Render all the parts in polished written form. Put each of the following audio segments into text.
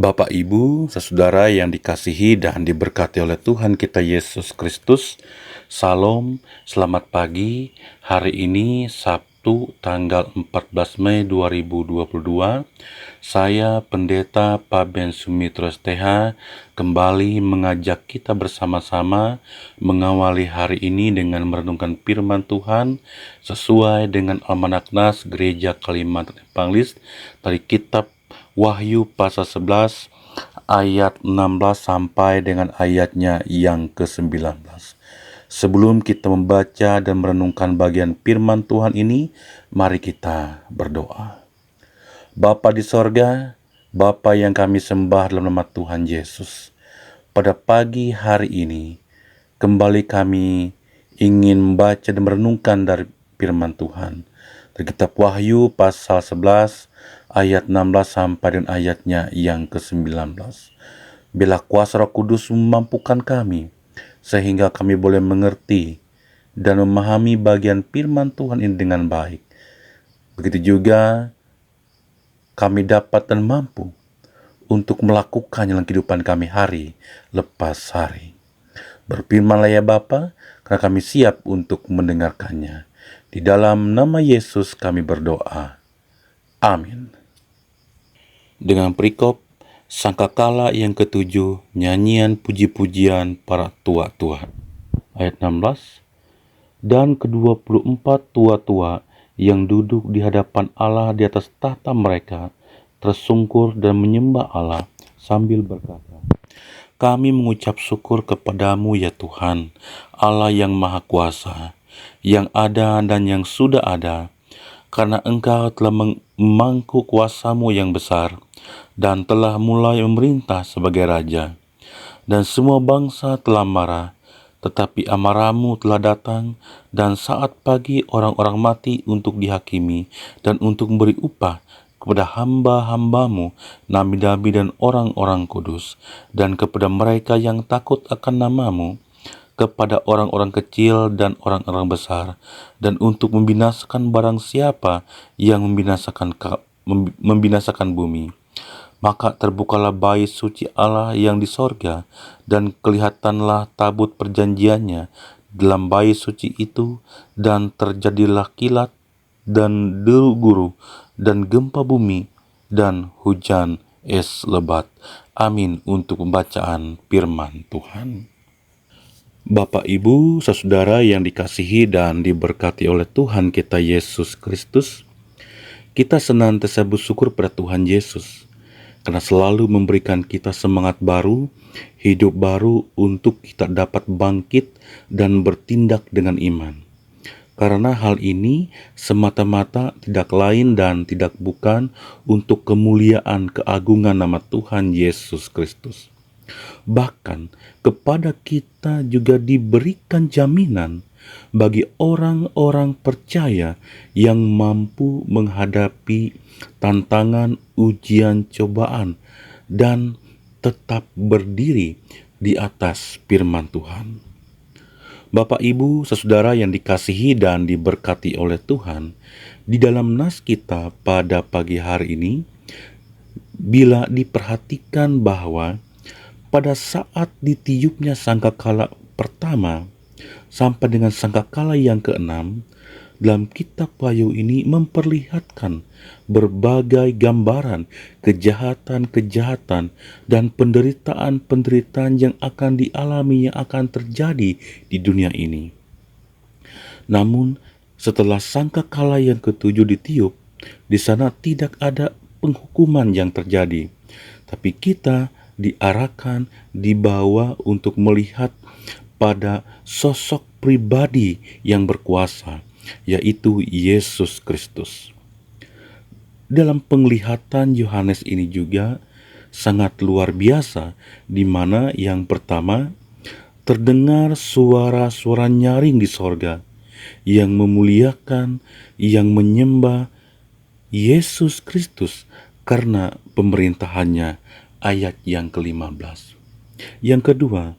Bapak, Ibu, saudara yang dikasihi dan diberkati oleh Tuhan kita Yesus Kristus, Salam, selamat pagi. Hari ini Sabtu tanggal 14 Mei 2022. Saya Pendeta Paben Sumitro STH kembali mengajak kita bersama-sama mengawali hari ini dengan merenungkan firman Tuhan sesuai dengan Almanak Nas Gereja Kalimantan Evangelis dari kitab Wahyu pasal 11 ayat 16 sampai dengan ayatnya yang ke-19. Sebelum kita membaca dan merenungkan bagian firman Tuhan ini, mari kita berdoa. Bapa di sorga, Bapa yang kami sembah dalam nama Tuhan Yesus, pada pagi hari ini, kembali kami ingin membaca dan merenungkan dari firman Tuhan. Dari kitab Wahyu pasal 11 ayat 16 sampai dengan ayatnya yang ke-19. Bila kuasa Roh Kudus memampukan kami, sehingga kami boleh mengerti dan memahami bagian firman Tuhan ini dengan baik. Begitu juga kami dapat dan mampu untuk melakukannya dalam kehidupan kami hari lepas hari. Berfirmanlah ya Bapa, karena kami siap untuk mendengarkannya. Di dalam nama Yesus kami berdoa. Amin. Dengan perikop sangkakala yang ketujuh, nyanyian puji-pujian para tua-tua. Ayat 16. Dan ke-24 tua-tua yang duduk di hadapan Allah di atas tahta mereka, tersungkur dan menyembah Allah sambil berkata, Kami mengucap syukur kepadamu ya Tuhan, Allah yang Maha Kuasa, yang ada dan yang sudah ada, karena Engkau telah memangku kuasamu yang besar, dan telah mulai memerintah sebagai Raja. Dan semua bangsa telah marah, tetapi amarahmu telah datang, dan saat pagi orang-orang mati untuk dihakimi, dan untuk memberi upah kepada hamba-hambamu, nabi-nabi dan orang-orang kudus, dan kepada mereka yang takut akan namamu, kepada orang-orang kecil dan orang-orang besar, dan untuk membinasakan barang siapa yang membinasakan bumi. Maka terbukalah bait suci Allah yang di sorga, dan kelihatanlah tabut perjanjiannya dalam bait suci itu, dan terjadilah kilat dan deru guru dan gempa bumi dan hujan es lebat. Amin. Untuk pembacaan firman Tuhan. Bapak, Ibu, saudara yang dikasihi dan diberkati oleh Tuhan kita Yesus Kristus, kita senantiasa bersyukur pada Tuhan Yesus karena selalu memberikan kita semangat baru, hidup baru untuk kita dapat bangkit dan bertindak dengan iman. Karena hal ini semata-mata tidak lain dan tidak bukan untuk kemuliaan keagungan nama Tuhan Yesus Kristus. Bahkan kepada kita juga diberikan jaminan bagi orang-orang percaya yang mampu menghadapi tantangan ujian cobaan dan tetap berdiri di atas firman Tuhan. Bapak, Ibu, saudara yang dikasihi dan diberkati oleh Tuhan, di dalam nas kita pada pagi hari ini, bila diperhatikan bahwa pada saat ditiupnya sangkakala pertama sampai dengan sangkakala yang ke-6, dalam kitab Wahyu ini memperlihatkan berbagai gambaran kejahatan-kejahatan dan penderitaan-penderitaan yang akan dialami, yang akan terjadi di dunia ini. Namun setelah sangkakala yang ke-7 ditiup, di sana tidak ada penghukuman yang terjadi, tapi kita diarahkan, dibawa untuk melihat pada sosok pribadi yang berkuasa, yaitu Yesus Kristus. Dalam penglihatan Yohanes ini juga sangat luar biasa, di mana yang pertama terdengar suara-suara nyaring di sorga yang memuliakan, yang menyembah Yesus Kristus karena pemerintahannya. Ayat yang ke-15. Yang kedua,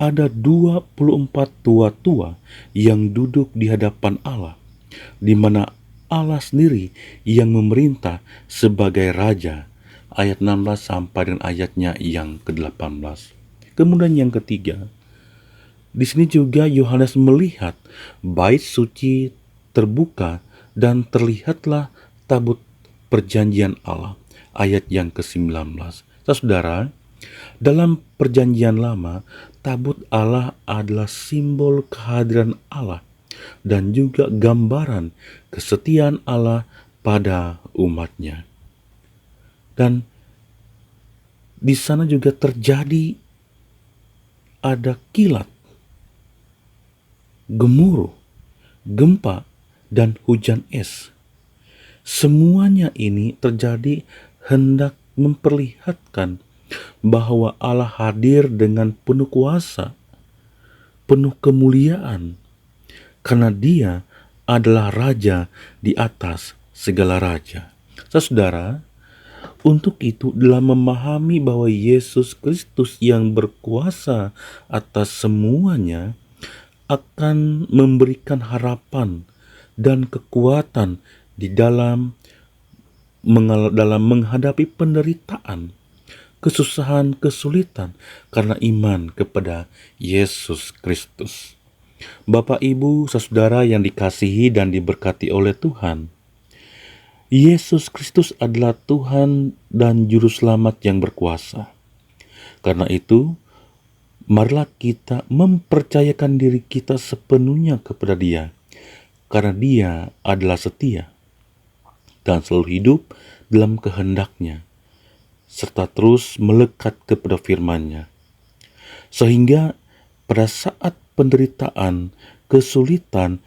ada 24 tua-tua yang duduk di hadapan Allah, di mana Allah sendiri yang memerintah sebagai Raja. ayat 16 sampai dengan ayatnya yang ke-18. Kemudian yang ketiga, di sini juga Yohanes melihat bait suci terbuka dan terlihatlah tabut perjanjian Allah. Ayat yang ke-19. Saudara, dalam perjanjian lama, tabut Allah adalah simbol kehadiran Allah dan juga gambaran kesetiaan Allah pada umatnya. Dan di sana juga terjadi ada kilat, gemuruh, gempa, dan hujan es. Semuanya ini terjadi hendak memperlihatkan bahwa Allah hadir dengan penuh kuasa, penuh kemuliaan, karena Dia adalah Raja di atas segala raja. Saudara, untuk itu dalam memahami bahwa Yesus Kristus yang berkuasa atas semuanya akan memberikan harapan dan kekuatan di dalam menghadapi penderitaan, kesusahan, kesulitan karena iman kepada Yesus Kristus. Bapak, Ibu, saudara yang dikasihi dan diberkati oleh Tuhan, Yesus Kristus adalah Tuhan dan Juru Selamat yang berkuasa. Karena itu, marilah kita mempercayakan diri kita sepenuhnya kepada Dia, karena Dia adalah setia dan selalu hidup dalam kehendak-Nya, serta terus melekat kepada firman-Nya. Sehingga pada saat penderitaan, kesulitan,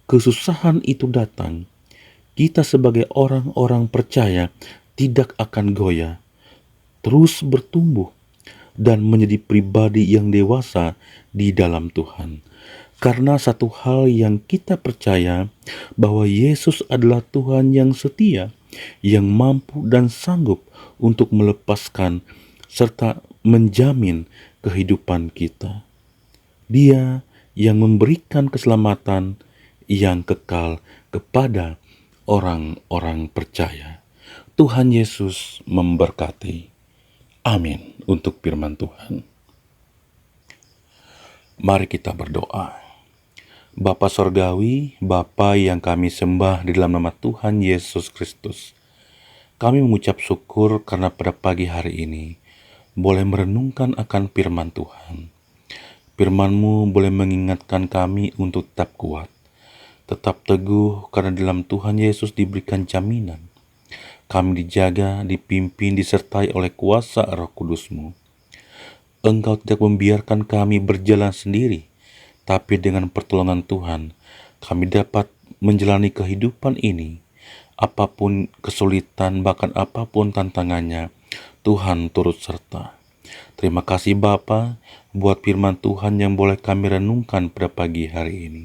kesusahan itu datang, kita sebagai orang-orang percaya tidak akan goyah, terus bertumbuh dan menjadi pribadi yang dewasa di dalam Tuhan. Karena satu hal yang kita percaya, bahwa Yesus adalah Tuhan yang setia, yang mampu dan sanggup untuk melepaskan serta menjamin kehidupan kita. Dia yang memberikan keselamatan yang kekal kepada orang-orang percaya. Tuhan Yesus memberkati. Amin. Untuk firman Tuhan. Mari kita berdoa. Bapa Sorgawi, Bapa yang kami sembah di dalam nama Tuhan Yesus Kristus, kami mengucap syukur karena pada pagi hari ini boleh merenungkan akan firman Tuhan. Firman-Mu boleh mengingatkan kami untuk tetap kuat, tetap teguh, karena dalam Tuhan Yesus diberikan jaminan. Kami dijaga, dipimpin, disertai oleh kuasa Roh Kudus-Mu. Engkau tidak membiarkan kami berjalan sendiri, tapi dengan pertolongan Tuhan, kami dapat menjalani kehidupan ini. Apapun kesulitan, bahkan apapun tantangannya, Tuhan turut serta. Terima kasih Bapa buat firman Tuhan yang boleh kami renungkan pada pagi hari ini.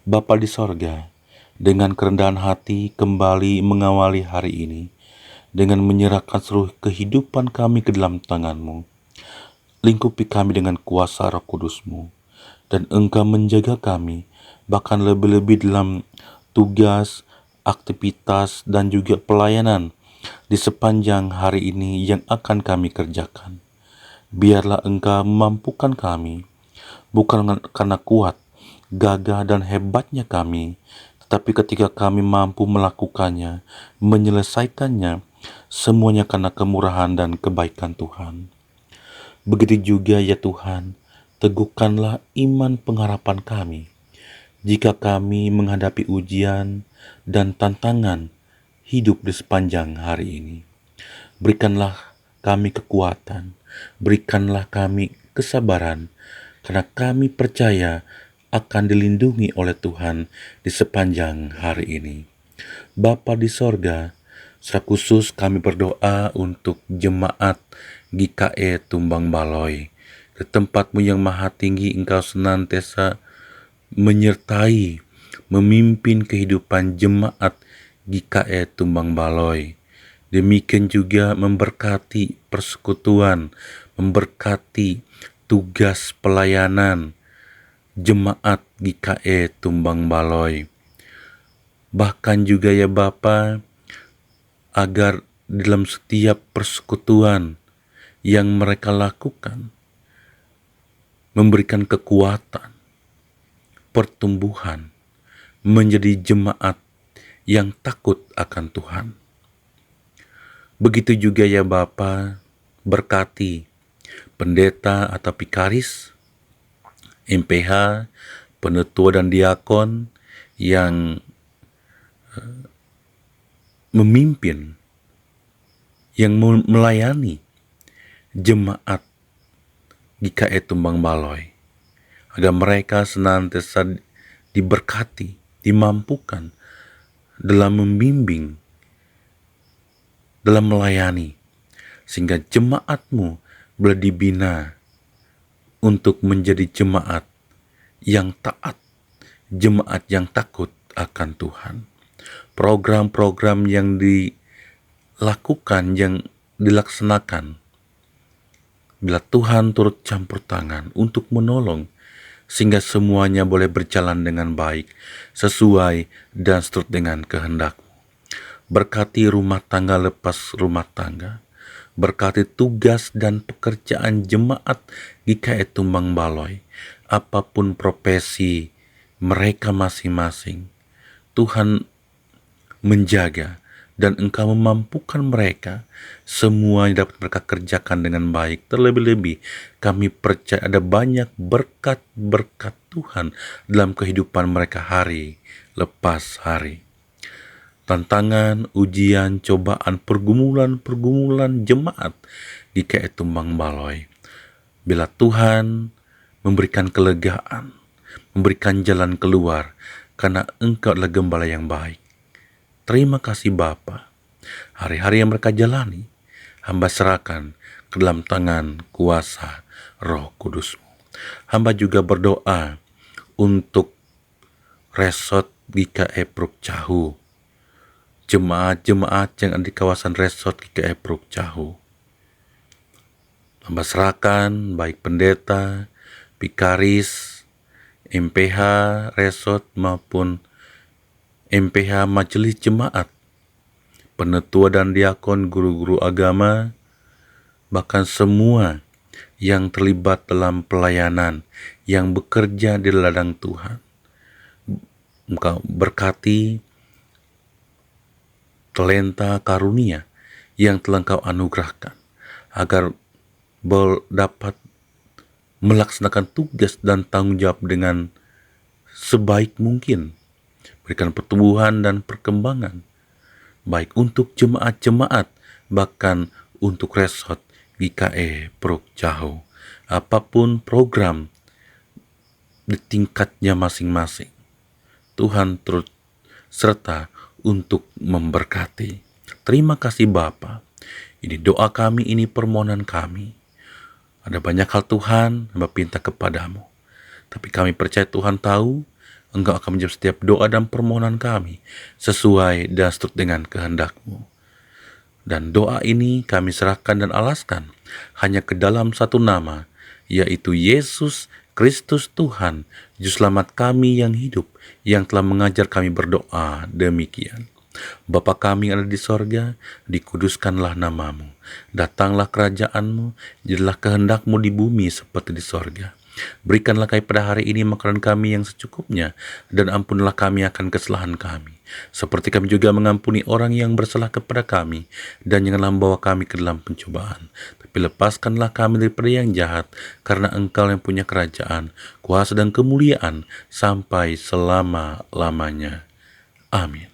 Bapa di sorga, dengan kerendahan hati kembali mengawali hari ini, dengan menyerahkan seluruh kehidupan kami ke dalam tangan-Mu. Lingkupi kami dengan kuasa Roh Kudus-Mu, dan Engkau menjaga kami, bahkan lebih-lebih dalam tugas, aktivitas, dan juga pelayanan di sepanjang hari ini yang akan kami kerjakan. Biarlah Engkau memampukan kami, bukan karena kuat, gagah, dan hebatnya kami, tetapi ketika kami mampu melakukannya, menyelesaikannya, semuanya karena kemurahan dan kebaikan Tuhan. Begitu juga ya Tuhan, teguhkanlah iman pengharapan kami. Jika kami menghadapi ujian dan tantangan hidup di sepanjang hari ini, berikanlah kami kekuatan, berikanlah kami kesabaran, karena kami percaya akan dilindungi oleh Tuhan di sepanjang hari ini. Bapa di sorga, secara khusus kami berdoa untuk jemaat GKE Tumbang Baloi. Ke tempat-Mu yang maha tinggi, Engkau senantiasa menyertai, memimpin kehidupan jemaat GKE Tumbang Baloi. Demikian juga memberkati persekutuan, memberkati tugas pelayanan jemaat GKE Tumbang Baloi. Bahkan juga ya Bapa, agar dalam setiap persekutuan yang mereka lakukan, memberikan kekuatan, pertumbuhan, menjadi jemaat yang takut akan Tuhan. Begitu juga ya Bapa, berkati pendeta atau pikaris, MPH, penetua dan diakon yang memimpin, yang melayani jemaat GKI Tumbang Baloi, agar mereka senantiasa diberkati, dimampukan dalam membimbing, dalam melayani, sehingga jemaatmu boleh dibina untuk menjadi jemaat yang taat, jemaat yang takut akan Tuhan. Program-program yang dilakukan, yang dilaksanakan, bila Tuhan turut campur tangan untuk menolong, sehingga semuanya boleh berjalan dengan baik, sesuai dan seturut dengan kehendak-Mu. Berkati rumah tangga lepas rumah tangga, berkati tugas dan pekerjaan jemaat GKI Tumbang Baloi, apapun profesi mereka masing-masing. Tuhan menjaga dan Engkau memampukan mereka, semua yang dapat mereka kerjakan dengan baik. Terlebih-lebih kami percaya ada banyak berkat-berkat Tuhan dalam kehidupan mereka hari lepas hari. Tantangan, ujian, cobaan, pergumulan jemaat GKI Tumbang Baloi. Bila Tuhan memberikan kelegaan, memberikan jalan keluar, karena Engkau adalah gembala yang baik. Terima kasih Bapa. Hari-hari yang mereka jalani, hamba serahkan ke dalam tangan kuasa Roh Kudus-Mu. Hamba juga berdoa untuk resort GKI Pruk Cahu, jemaat-jemaat yang ada di kawasan resort GKI Pruk Cahu. Hamba serahkan baik pendeta, pikaris, MPH resort maupun MPH majelis jemaat, penetua dan diakon, guru-guru agama, bahkan semua yang terlibat dalam pelayanan, yang bekerja di ladang Tuhan. Engkau berkati talenta karunia yang telah Engkau anugerahkan, agar dapat melaksanakan tugas dan tanggung jawab dengan sebaik mungkin, berikan pertumbuhan dan perkembangan, baik untuk jemaat-jemaat, bahkan untuk resort GKI Pruk Cahu. Apapun program di tingkatnya masing-masing, Tuhan turut serta untuk memberkati. Terima kasih Bapa. Ini doa kami, ini permohonan kami. Ada banyak hal Tuhan hamba pinta kepadamu, tapi kami percaya Tuhan tahu Engkau akan menjawab setiap doa dan permohonan kami sesuai dan seturut dengan kehendak-Mu. Dan doa ini kami serahkan dan alaskan hanya ke dalam satu nama, yaitu Yesus Kristus Tuhan, Juru Selamat kami yang hidup, yang telah mengajar kami berdoa demikian. Bapa kami yang ada di sorga, dikuduskanlah namamu. Datanglah kerajaan-Mu, jadilah kehendak-Mu di bumi seperti di sorga. Berikanlah kami pada hari ini makanan kami yang secukupnya, dan ampunilah kami akan kesalahan kami, seperti kami juga mengampuni orang yang bersalah kepada kami. Dan janganlah membawa kami ke dalam pencobaan, tapi lepaskanlah kami daripada yang jahat, karena Engkau yang punya kerajaan, kuasa dan kemuliaan sampai selama-lamanya. Amin.